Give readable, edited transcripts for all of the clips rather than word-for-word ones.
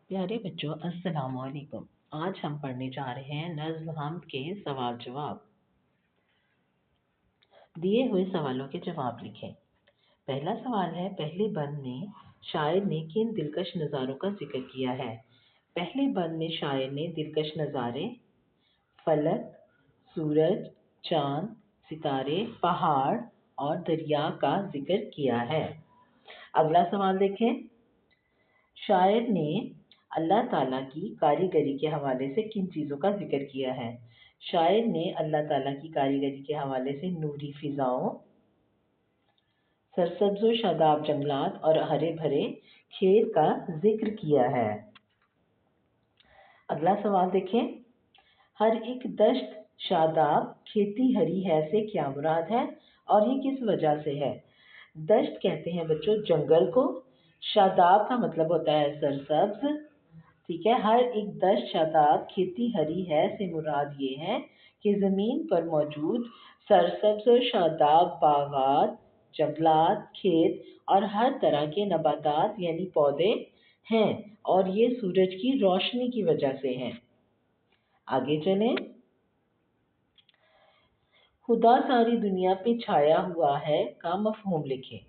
प्यारे बच्चों, अस्सलाम वालेकुम। आज हम पढ़ने जा रहे हैं नज़्म हमद के सवाल जवाब। दिए हुए सवालों के जवाब लिखें। पहला सवाल है, पहले बंद में शायर ने किन दिलकश नज़ारों का जिक्र किया है? पहले बंद में शायर ने दिलकश नज़ारे फलक, सूरज, चांद, सितारे, पहाड़ और दरिया का जिक्र किया है। अगला सवाल देखें। शायर ने अल्लाह ताला की कारीगरी के हवाले से किन चीज़ों का जिक्र किया है? शायर ने अल्लाह ताला की कारीगरी के हवाले से नूरी फिजाओं, सरसब्ज व शादाब जंगलात और हरे भरे खेत का जिक्र किया है। अगला सवाल देखें। हर एक दश्त शादाब खेती हरी है से क्या मुराद है और ये किस वजह से है? दश्त कहते हैं बच्चों जंगल को, शादाब का मतलब होता है सरसब्ज। ठीक है, हर एक दश्त शादाब खेती हरी है से मुराद ये है कि ज़मीन पर मौजूद सरसब्ज और शादाब बागात, जंगलात, खेत और हर तरह के नबातात यानी पौधे हैं और ये सूरज की रोशनी की वजह से हैं। आगे चलें। खुदा सारी दुनिया पे छाया हुआ है का मफहूम लिखें।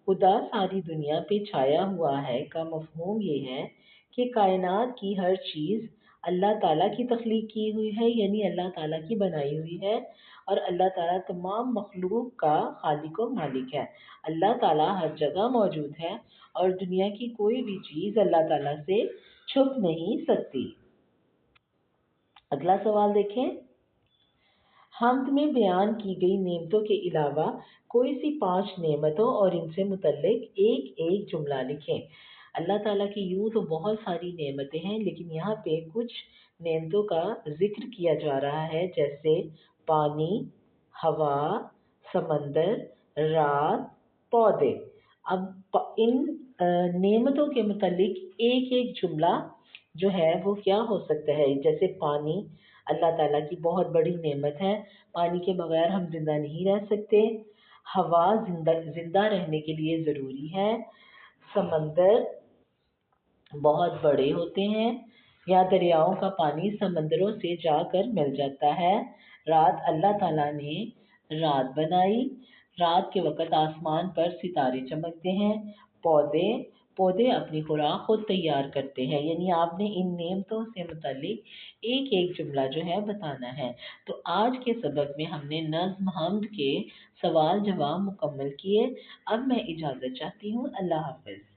खुदा सारी दुनिया पे छाया हुआ है का मफहूम ये है कि कायनात की हर चीज़ अल्लाह ताला की तख्लीक की हुई है, यानी अल्लाह ताला की बनाई हुई है और अल्लाह ताला तमाम मखलूक का खालिक व मालिक है। अल्लाह ताला हर जगह मौजूद है और दुनिया की कोई भी चीज़ अल्लाह ताला से छुप नहीं सकती। अगला सवाल देखें। हम्द में बयान की गई नेमतों के अलावा कोई सी 5 नेमतों और इनसे मुतल्लिक एक एक जुमला लिखें। अल्लाह ताला की यूं तो बहुत सारी नेमतें हैं, लेकिन यहाँ पे कुछ नेमतों का जिक्र किया जा रहा है, जैसे पानी, हवा, समंदर, रात, पौधे। अब इन नेमतों के मुतल्लिक एक एक जुमला जो है वो क्या हो सकता है? जैसे पानी अल्लाह ताला की बहुत बड़ी नेमत है, पानी के बगैर हम जिंदा नहीं रह सकते। हवा जिंदा रहने के लिए ज़रूरी है। समंदर बहुत बड़े होते हैं, या दरियाओं का पानी समंदरों से जाकर मिल जाता है। रात अल्लाह ताला ने रात बनाई, रात के वक़्त आसमान पर सितारे चमकते हैं। पौधे पौधे अपनी खुराक खुद तैयार करते हैं। यानी आपने इन नेमतों से मुतालिक एक एक जुमला जो है बताना है। तो आज के सबक में हमने नज़्म हमद के सवाल जवाब मुकम्मल किए। अब मैं इजाज़त चाहती हूँ। अल्लाह हाफ़िज़।